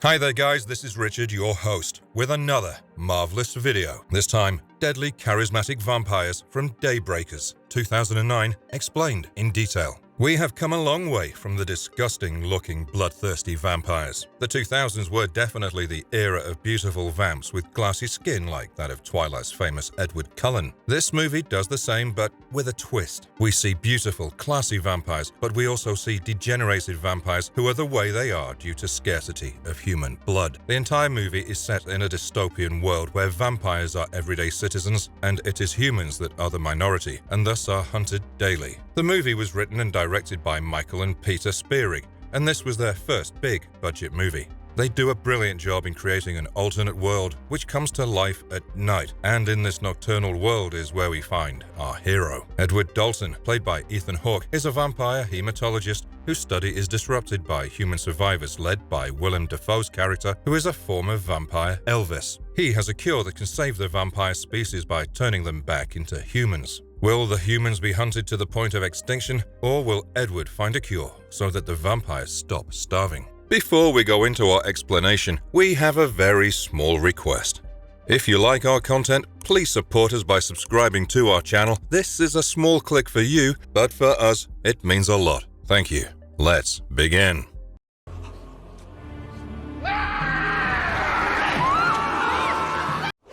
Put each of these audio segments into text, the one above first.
Hi there guys, this is Richard, your host, with another marvelous video. This time, deadly charismatic vampires from Daybreakers, 2009, explained in detail. We have come a long way from the disgusting-looking bloodthirsty vampires. The 2000s were definitely the era of beautiful vamps with glassy skin like that of Twilight's famous Edward Cullen. This movie does the same, but with a twist. We see beautiful, classy vampires, but we also see degenerated vampires who are the way they are due to scarcity of human blood. The entire movie is set in a dystopian world where vampires are everyday citizens, and it is humans that are the minority, and thus are hunted daily. The movie was written and directed by Michael and Peter Spierig, and this was their first big-budget movie. They do a brilliant job in creating an alternate world which comes to life at night, and in this nocturnal world is where we find our hero. Edward Dalton, played by Ethan Hawke, is a vampire hematologist whose study is disrupted by human survivors led by Willem Dafoe's character, who is a former vampire, Elvis. He has a cure that can save the vampire species by turning them back into humans. Will the humans be hunted to the point of extinction, or will Edward find a cure so that the vampires stop starving? Before we go into our explanation, we have a very small request. If you like our content, please support us by subscribing to our channel. This is a small click for you, but for us, it means a lot. Thank you. Let's begin.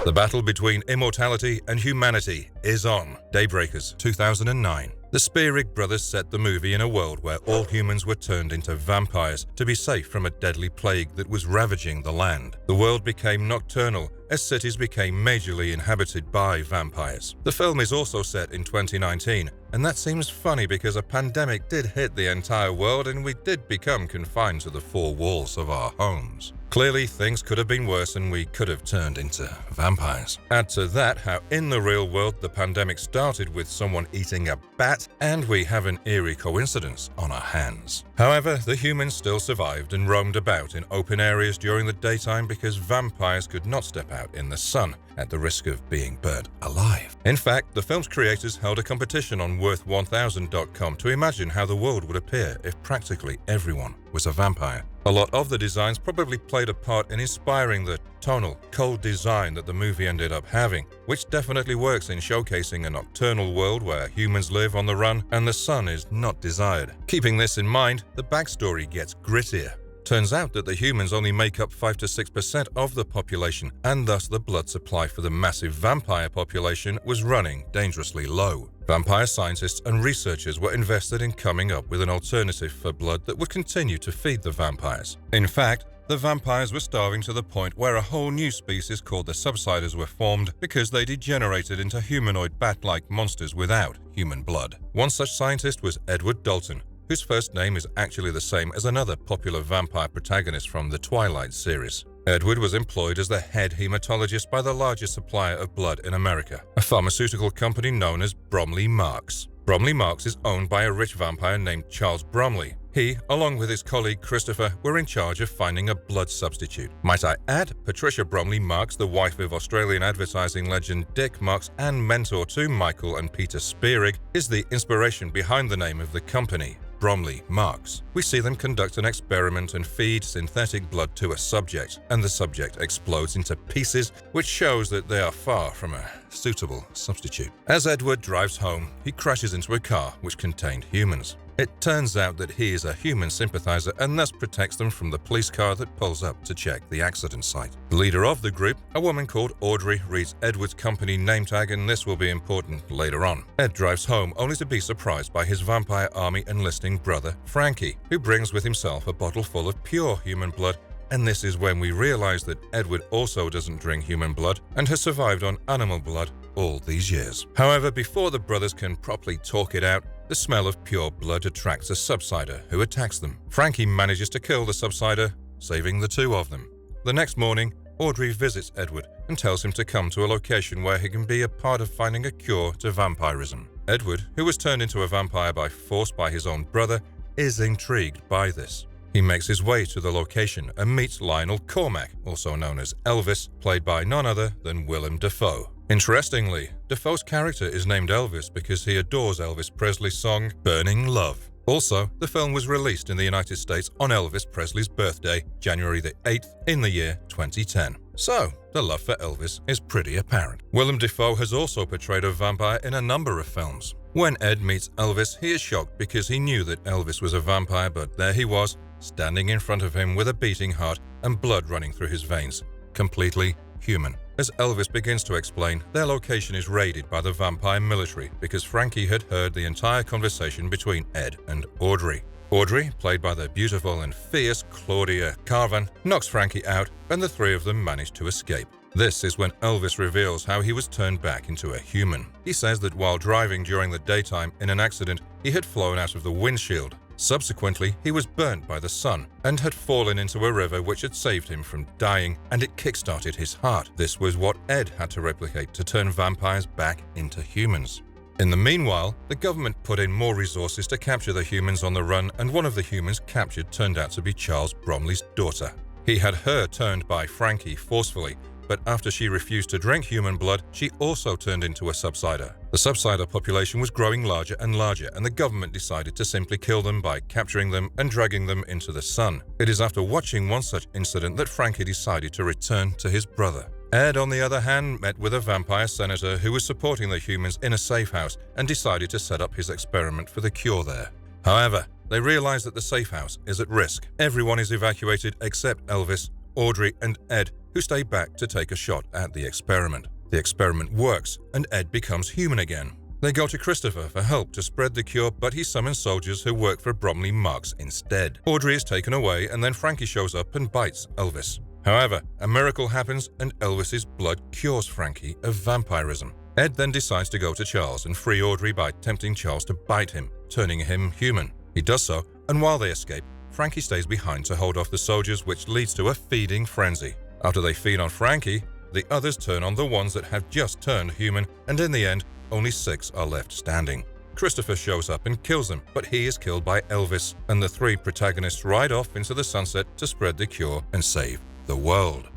The battle between immortality and humanity is on. Daybreakers, 2009. The Spierig brothers set the movie in a world where all humans were turned into vampires to be safe from a deadly plague that was ravaging the land. The world became nocturnal as cities became majorly inhabited by vampires. The film is also set in 2019, and that seems funny because a pandemic did hit the entire world and we did become confined to the four walls of our homes. Clearly, things could have been worse and we could have turned into vampires. Add to that how in the real world the pandemic started with someone eating a bat, and we have an eerie coincidence on our hands. However, the humans still survived and roamed about in open areas during the daytime because vampires could not step out in the sun at the risk of being burnt alive. In fact, the film's creators held a competition on worth1000.com to imagine how the world would appear if practically everyone was a vampire. A lot of the designs probably played a part in inspiring the tonal, cold design that the movie ended up having, which definitely works in showcasing a nocturnal world where humans live on the run and the sun is not desired. Keeping this in mind, the backstory gets grittier. Turns out that the humans only make up 5 to 6% of the population, and thus the blood supply for the massive vampire population was running dangerously low. Vampire scientists and researchers were invested in coming up with an alternative for blood that would continue to feed the vampires. In fact, the vampires were starving to the point where a whole new species called the subsiders were formed because they degenerated into humanoid bat-like monsters without human blood. One such scientist was Edward Dalton, whose first name is actually the same as another popular vampire protagonist from the Twilight series. Edward was employed as the head hematologist by the largest supplier of blood in America, a pharmaceutical company known as Bromley Marks. Bromley Marks is owned by a rich vampire named Charles Bromley. He, along with his colleague Christopher, were in charge of finding a blood substitute. Might I add, Patricia Bromley Marks, the wife of Australian advertising legend Dick Marks and mentor to Michael and Peter Spierig, is the inspiration behind the name of the company, Bromley Marks. We see them conduct an experiment and feed synthetic blood to a subject, and the subject explodes into pieces, which shows that they are far from a suitable substitute. As Edward drives home, he crashes into a car which contained humans. It turns out that he is a human sympathizer and thus protects them from the police car that pulls up to check the accident site. The leader of the group, a woman called Audrey, reads Edward's company name tag, and this will be important later on. Ed drives home only to be surprised by his vampire army enlisting brother Frankie, who brings with himself a bottle full of pure human blood, and this is when we realize that Edward also doesn't drink human blood and has survived on animal blood all these years. However, before the brothers can properly talk it out, the smell of pure blood attracts a subsider who attacks them. Frankie manages to kill the subsider, saving the two of them. The next morning, Audrey visits Edward and tells him to come to a location where he can be a part of finding a cure to vampirism. Edward, who was turned into a vampire by force by his own brother, is intrigued by this. He makes his way to the location and meets Lionel Cormack, also known as Elvis, played by none other than Willem Dafoe. Interestingly, Dafoe's character is named Elvis because he adores Elvis Presley's song Burning Love. Also, the film was released in the United States on Elvis Presley's birthday, January the 8th, in the year 2010. So, the love for Elvis is pretty apparent. Willem Dafoe has also portrayed a vampire in a number of films. When Ed meets Elvis, he is shocked because he knew that Elvis was a vampire, but there he was, standing in front of him with a beating heart and blood running through his veins, completely human. As Elvis begins to explain, their location is raided by the vampire military because Frankie had heard the entire conversation between Ed and Audrey. Audrey, played by the beautiful and fierce Claudia Carvan, knocks Frankie out and the three of them manage to escape. This is when Elvis reveals how he was turned back into a human. He says that while driving during the daytime in an accident, he had flown out of the windshield. Subsequently, he was burnt by the sun and had fallen into a river which had saved him from dying, and it kick-started his heart. This was what Ed had to replicate to turn vampires back into humans. In the meanwhile, the government put in more resources to capture the humans on the run, and one of the humans captured turned out to be Charles Bromley's daughter. He had her turned by Frankie forcefully, but after she refused to drink human blood, she also turned into a subsider. The subsider population was growing larger and larger, and the government decided to simply kill them by capturing them and dragging them into the sun. It is after watching one such incident that Frankie decided to return to his brother. Ed, on the other hand, met with a vampire senator who was supporting the humans in a safe house and decided to set up his experiment for the cure there. However, they realize that the safe house is at risk. Everyone is evacuated except Elvis, Audrey, and Ed, who stay back to take a shot at the experiment. The experiment works, and Ed becomes human again. They go to Christopher for help to spread the cure, but he summons soldiers who work for Bromley Marks instead. Audrey is taken away, and then Frankie shows up and bites Elvis. However, a miracle happens, and Elvis's blood cures Frankie of vampirism. Ed then decides to go to Charles and free Audrey by tempting Charles to bite him, turning him human. He does so, and while they escape, Frankie stays behind to hold off the soldiers, which leads to a feeding frenzy. After they feed on Frankie, the others turn on the ones that have just turned human, and in the end, only 6 are left standing. Christopher shows up and kills them, but he is killed by Elvis, and the 3 protagonists ride off into the sunset to spread the cure and save the world.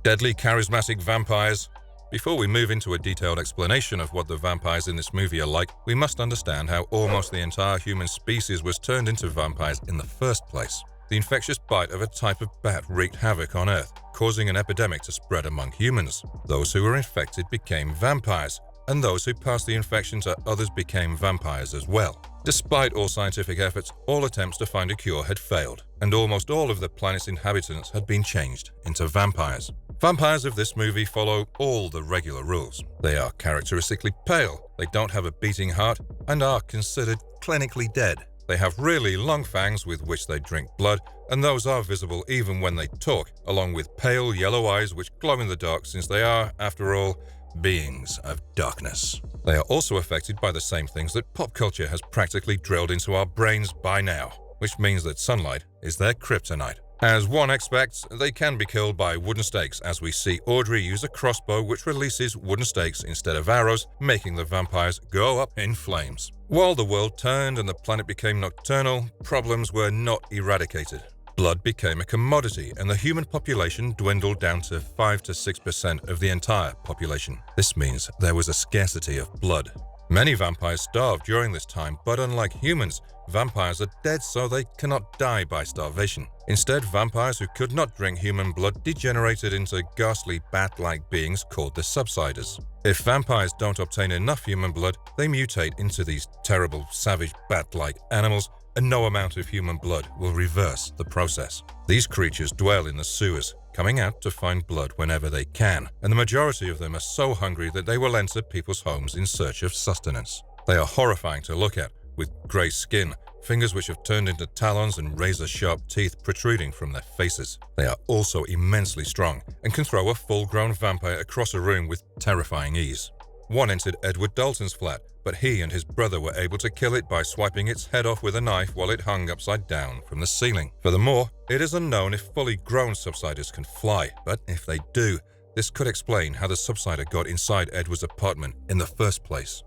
Deadly charismatic vampires. Before we move into a detailed explanation of what the vampires in this movie are like, we must understand how almost the entire human species was turned into vampires in the first place. The infectious bite of a type of bat wreaked havoc on Earth, causing an epidemic to spread among humans. Those who were infected became vampires, and those who passed the infection to others became vampires as well. Despite all scientific efforts, all attempts to find a cure had failed, and almost all of the planet's inhabitants had been changed into vampires. Vampires of this movie follow all the regular rules. They are characteristically pale, they don't have a beating heart, and are considered clinically dead. They have really long fangs with which they drink blood, and those are visible even when they talk, along with pale yellow eyes which glow in the dark, since they are, after all, beings of darkness. They are also affected by the same things that pop culture has practically drilled into our brains by now, which means that sunlight is their kryptonite. As one expects, they can be killed by wooden stakes, as we see Audrey use a crossbow which releases wooden stakes instead of arrows, making the vampires go up in flames. While the world turned and the planet became nocturnal, problems were not eradicated. Blood became a commodity, and the human population dwindled down to 5 to 6% of the entire population. This means there was a scarcity of blood. Many vampires starved during this time, but unlike humans, vampires are dead so they cannot die by starvation. Instead, vampires who could not drink human blood degenerated into ghastly bat-like beings called the subsiders. If vampires don't obtain enough human blood, they mutate into these terrible, savage, bat-like animals, and no amount of human blood will reverse the process. These creatures dwell in the sewers, coming out to find blood whenever they can, and the majority of them are so hungry that they will enter people's homes in search of sustenance. They are horrifying to look at, with grey skin, fingers which have turned into talons, and razor-sharp teeth protruding from their faces. They are also immensely strong and can throw a full-grown vampire across a room with terrifying ease. One entered Edward Dalton's flat, but he and his brother were able to kill it by swiping its head off with a knife while it hung upside down from the ceiling. Furthermore, it is unknown if fully grown subsiders can fly, but if they do, this could explain how the subsider got inside Edward's apartment in the first place.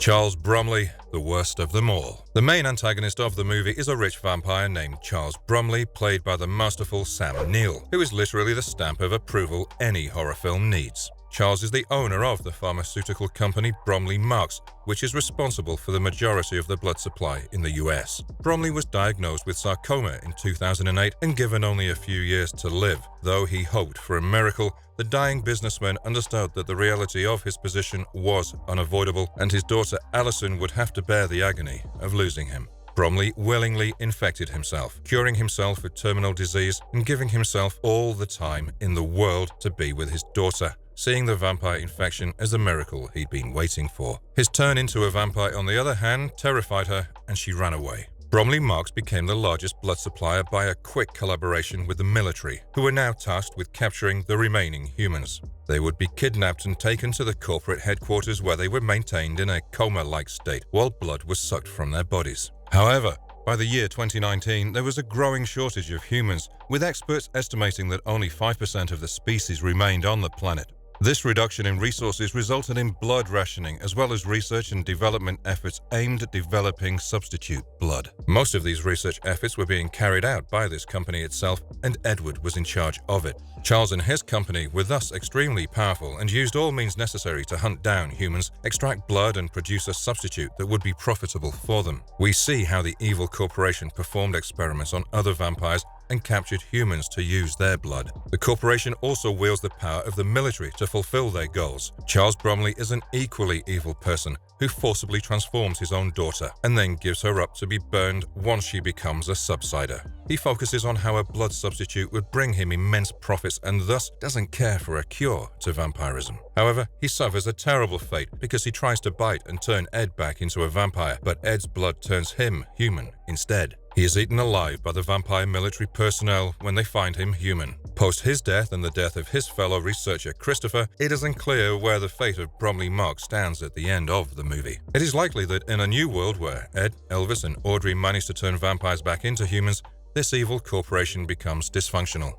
Charles Bromley, the worst of them all. The main antagonist of the movie is a rich vampire named Charles Bromley, played by the masterful Sam Neill, who is literally the stamp of approval any horror film needs. Charles is the owner of the pharmaceutical company Bromley Marks, which is responsible for the majority of the blood supply in the US. Bromley was diagnosed with sarcoma in 2008 and given only a few years to live. Though he hoped for a miracle, the dying businessman understood that the reality of his position was unavoidable, and his daughter Alison would have to bear the agony of losing him. Bromley willingly infected himself, curing himself with terminal disease and giving himself all the time in the world to be with his daughter, seeing the vampire infection as the miracle he'd been waiting for. His turn into a vampire, on the other hand, terrified her, and she ran away. Bromley Marks became the largest blood supplier by a quick collaboration with the military, who were now tasked with capturing the remaining humans. They would be kidnapped and taken to the corporate headquarters, where they were maintained in a coma-like state while blood was sucked from their bodies. However, by the year 2019, there was a growing shortage of humans, with experts estimating that only 5% of the species remained on the planet. This reduction in resources resulted in blood rationing, as well as research and development efforts aimed at developing substitute blood. Most of these research efforts were being carried out by this company itself, and Edward was in charge of it. Charles and his company were thus extremely powerful and used all means necessary to hunt down humans, extract blood, and produce a substitute that would be profitable for them. We see how the evil corporation performed experiments on other vampires and captured humans to use their blood. The corporation also wields the power of the military to fulfill their goals. Charles Bromley is an equally evil person who forcibly transforms his own daughter and then gives her up to be burned once she becomes a subsider. He focuses on how a blood substitute would bring him immense profits and thus doesn't care for a cure to vampirism. However, he suffers a terrible fate because he tries to bite and turn Ed back into a vampire, but Ed's blood turns him human instead. He is eaten alive by the vampire military personnel when they find him human. Post his death and the death of his fellow researcher Christopher, it is unclear where the fate of Bromley Marks stands at the end of the movie. It is likely that in a new world where Ed, Elvis, and Audrey manage to turn vampires back into humans, this evil corporation becomes dysfunctional.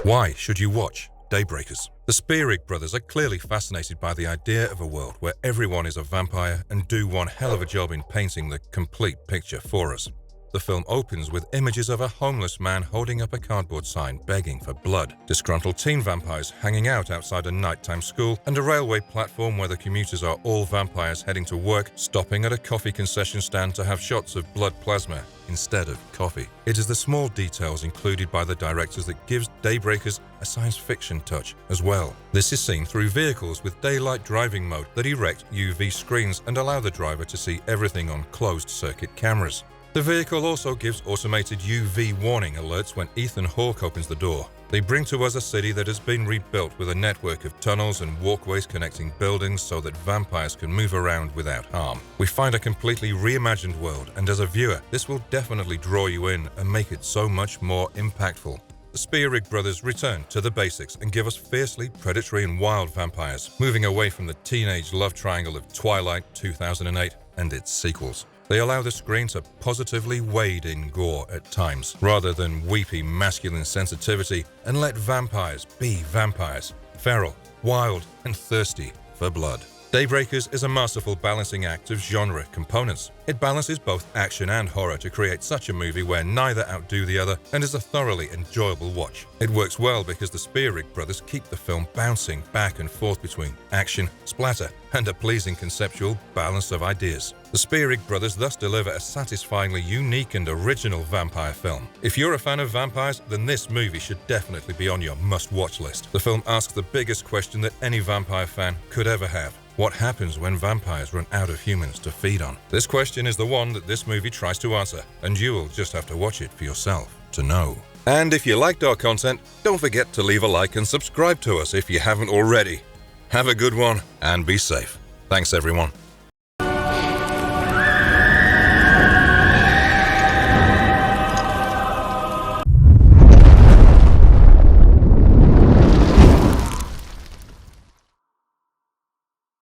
Why should you watch Daybreakers? The Spierig brothers are clearly fascinated by the idea of a world where everyone is a vampire and do one hell of a job in painting the complete picture for us. The film opens with images of a homeless man holding up a cardboard sign begging for blood, disgruntled teen vampires hanging out outside a nighttime school, and a railway platform where the commuters are all vampires heading to work, stopping at a coffee concession stand to have shots of blood plasma instead of coffee. It is the small details included by the directors that gives Daybreakers a science fiction touch as well. This is seen through vehicles with daylight driving mode that erect UV screens and allow the driver to see everything on closed-circuit cameras. The vehicle also gives automated UV warning alerts when Ethan Hawke opens the door. They bring to us a city that has been rebuilt with a network of tunnels and walkways connecting buildings so that vampires can move around without harm. We find a completely reimagined world, and as a viewer, this will definitely draw you in and make it so much more impactful. The Spierig brothers return to the basics and give us fiercely predatory and wild vampires, moving away from the teenage love triangle of Twilight 2008 and its sequels. They allow the screen to positively wade in gore at times, rather than weepy masculine sensitivity, and let vampires be vampires, feral, wild, and thirsty for blood. Daybreakers is a masterful balancing act of genre components. It balances both action and horror to create such a movie where neither outdo the other and is a thoroughly enjoyable watch. It works well because the Spierig brothers keep the film bouncing back and forth between action, splatter, and a pleasing conceptual balance of ideas. The Spierig brothers thus deliver a satisfyingly unique and original vampire film. If you're a fan of vampires, then this movie should definitely be on your must-watch list. The film asks the biggest question that any vampire fan could ever have. What happens when vampires run out of humans to feed on? This question is the one that this movie tries to answer, and you will just have to watch it for yourself to know. And if you liked our content, don't forget to leave a like and subscribe to us if you haven't already. Have a good one and be safe. Thanks everyone.